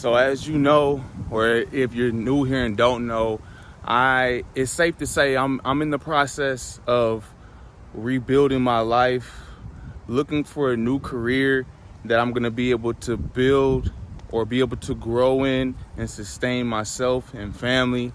So as you know, or if you're new here and don't know, it's safe to say I'm in the process of rebuilding my life, looking for a new career that I'm gonna be able to build or be able to grow in and sustain myself and family.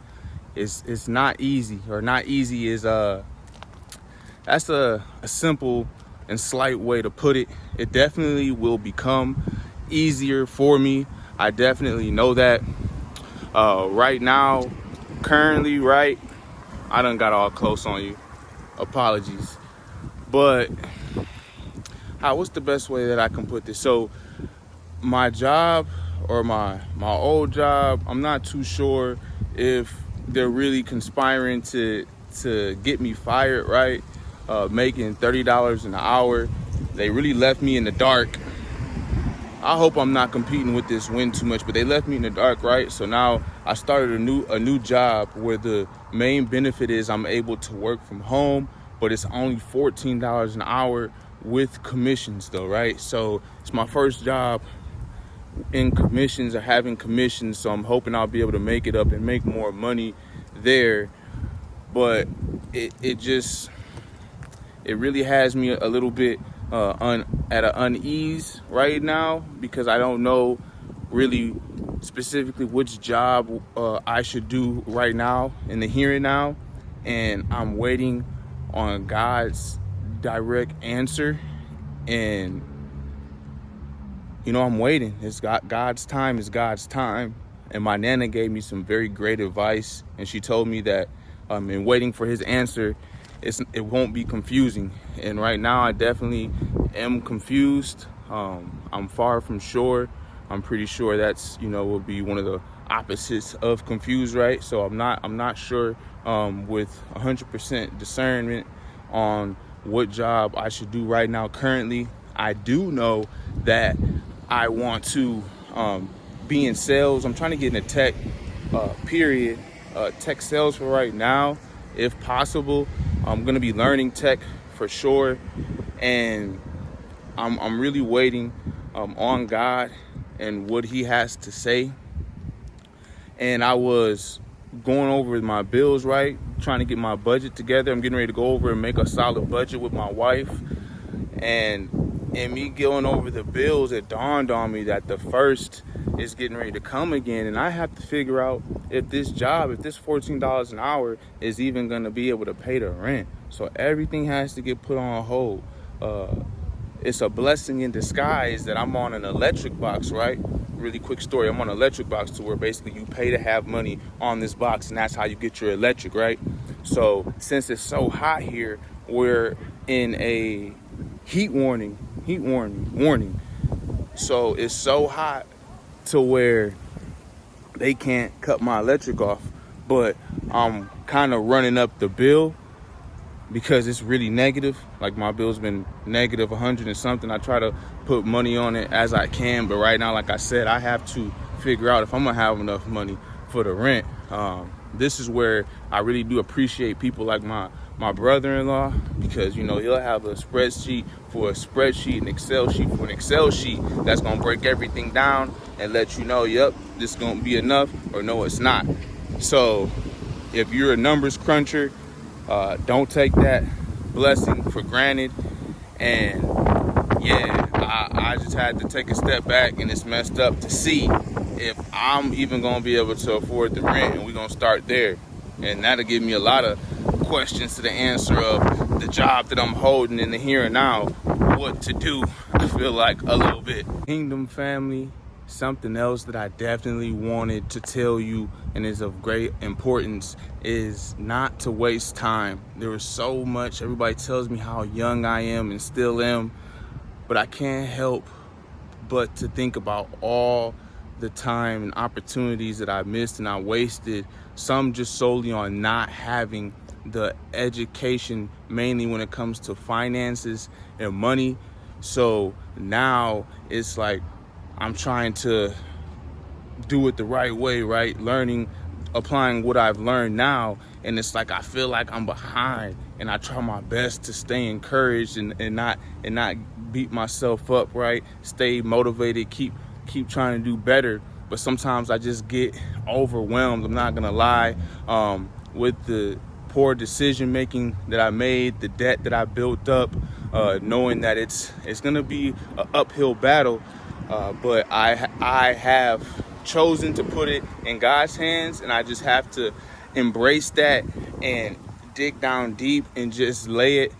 It's not easy, or not easy is that's a simple and slight way to put it. It definitely will become easier for me. I definitely know that. Right now, currently, right, I done got all close on you. Apologies. But what's the best way that I can put this? So my job, or my old job, I'm not too sure if they're really conspiring to get me fired, right? Making $30 an hour. They really left me in the dark. I hope I'm not competing with this win too much, but they left me in the dark, right? So now I started a new job where the main benefit is I'm able to work from home, but it's only $14 an hour with commissions though, right? So it's my first job in commissions, or having commissions, so I'm hoping I'll be able to make it up and make more money there. But it really has me a little bit at an unease right now, because I don't know really specifically which job I should do right now in the here and now, and I'm waiting on God's direct answer. And I'm waiting. It's God's time is God's time. And my Nana gave me some very great advice, and she told me that in waiting for his answer, it won't be confusing. And right now I definitely am confused. I'm far from sure. I'm pretty sure that's will be one of the opposites of confused, right? So I'm not sure with 100% discernment on what job I should do right now currently. I do know that I want to be in sales. I'm trying to get in tech, tech sales for right now, if possible. I'm gonna be learning tech for sure, and I'm really waiting on God and what He has to say. And I was going over my bills, right? Trying to get my budget together. I'm getting ready to go over and make a solid budget with my wife. And in me going over the bills, it dawned on me that the first is getting ready to come again, and I have to figure out if this $14 an hour is even going to be able to pay the rent. So everything has to get put on hold. It's a blessing in disguise that I'm on an electric box, right? Really quick story. I'm on an electric box to where basically you pay to have money on this box, and that's how you get your electric, right? So since it's so hot here, we're in a heat warning. So it's so hot to where they can't cut my electric off, but I'm kind of running up the bill because it's really negative. Like, my bill's been negative 100 and something. I try to put money on it as I can, but right now, like I said, I have to figure out if I'm gonna have enough money for the rent. This is where I really do appreciate people like my brother-in-law, because he'll have a spreadsheet for a spreadsheet, an Excel sheet for an Excel sheet, that's gonna break everything down and let you know, yep, this is gonna be enough, or no, it's not. So if you're a numbers cruncher, don't take that blessing for granted. And yeah, I just had to take a step back, and it's messed up to see if I'm even gonna be able to afford the rent, and we're gonna start there. And that'll give me a lot of questions to the answer of the job that I'm holding in the here and now, what to do. I feel like a little bit. Kingdom family, something else that I definitely wanted to tell you and is of great importance is not to waste time. There is so much, everybody tells me how young I am and still am, but I can't help but to think about all the time and opportunities that I missed and I wasted, some just solely on not having the education, mainly when it comes to finances and money. So now it's like I'm trying to do it the right way, right? Applying what I've learned now, and it's like I feel like I'm behind, and I try my best to stay encouraged and not beat myself up, right? Stay motivated, keep trying to do better. but sometimes I just get overwhelmed. I'm not gonna lie, with the poor decision making that I made, the debt that I built up, knowing that it's gonna be an uphill battle, but I have chosen to put it in God's hands, and I just have to embrace that and dig down deep and just lay it,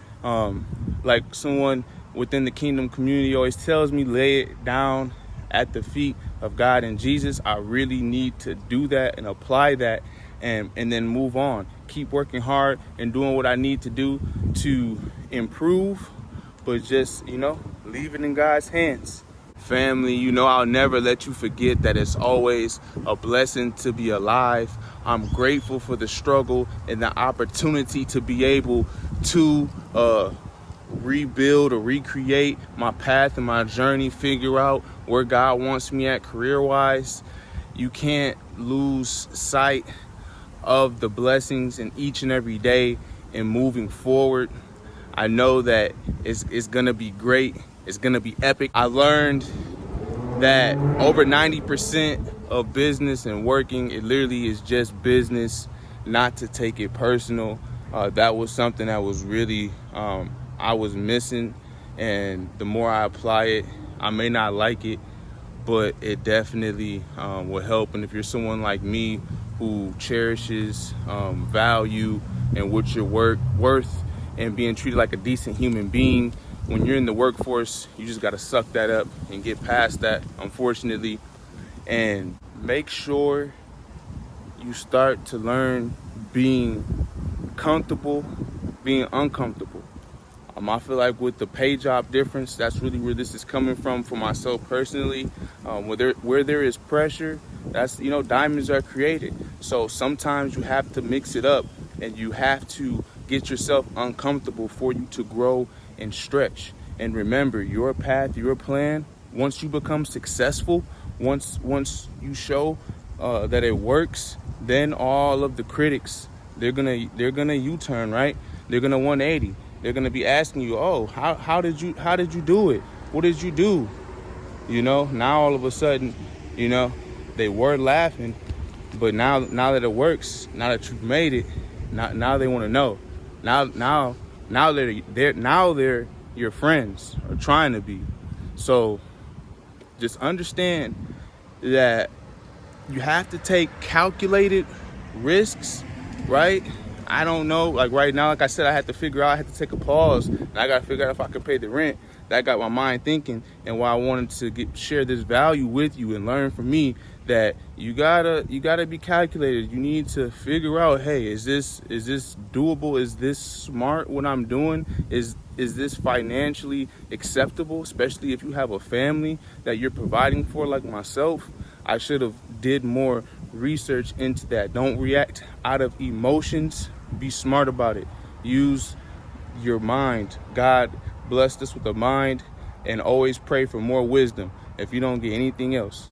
like someone within the kingdom community always tells me, lay it down at the feet of God and Jesus. I really need to do that and apply that, and then move on. Keep working hard and doing what I need to do to improve, but just, leave it in God's hands. Family, I'll never let you forget that it's always a blessing to be alive. I'm grateful for the struggle and the opportunity to be able to rebuild or recreate my path and my journey, figure out where God wants me at career-wise. You can't lose sight of the blessings in each and every day and moving forward. I know that it's gonna be great. It's gonna be epic. I learned that over 90% of business and working, it literally is just business, not to take it personal. That was something that was really, I was missing. And the more I apply it, I may not like it, but it definitely will help. And if you're someone like me who cherishes value and what you're worth and being treated like a decent human being, when you're in the workforce, you just got to suck that up and get past that, unfortunately, and make sure you start to learn being comfortable, being uncomfortable. I feel like with the pay job difference, that's really where this is coming from for myself personally. Where there is pressure, that's, diamonds are created. So sometimes you have to mix it up, and you have to get yourself uncomfortable for you to grow and stretch. And remember, your path, your plan, once you become successful, once you show that it works, then all of the critics, they're gonna U-turn, right? They're gonna 180. They're gonna be asking you, oh, how did you do it? What did you do? Now all of a sudden, they were laughing, but now that it works, now that you've made it, now they want to know. Now they're your friends, or trying to be. So just understand that you have to take calculated risks, right? I don't know, like right now, like I said, I had to take a pause, and I got to figure out if I can pay the rent. That got my mind thinking, and why I wanted to share this value with you and learn from me that you gotta be calculated. You need to figure out, hey, is this doable? Is this smart what I'm doing? Is this financially acceptable? Especially if you have a family that you're providing for, like myself. I should have did more research into that. Don't react out of emotions. Be smart about it. Use your mind. God blessed us with a mind, and always pray for more wisdom if you don't get anything else.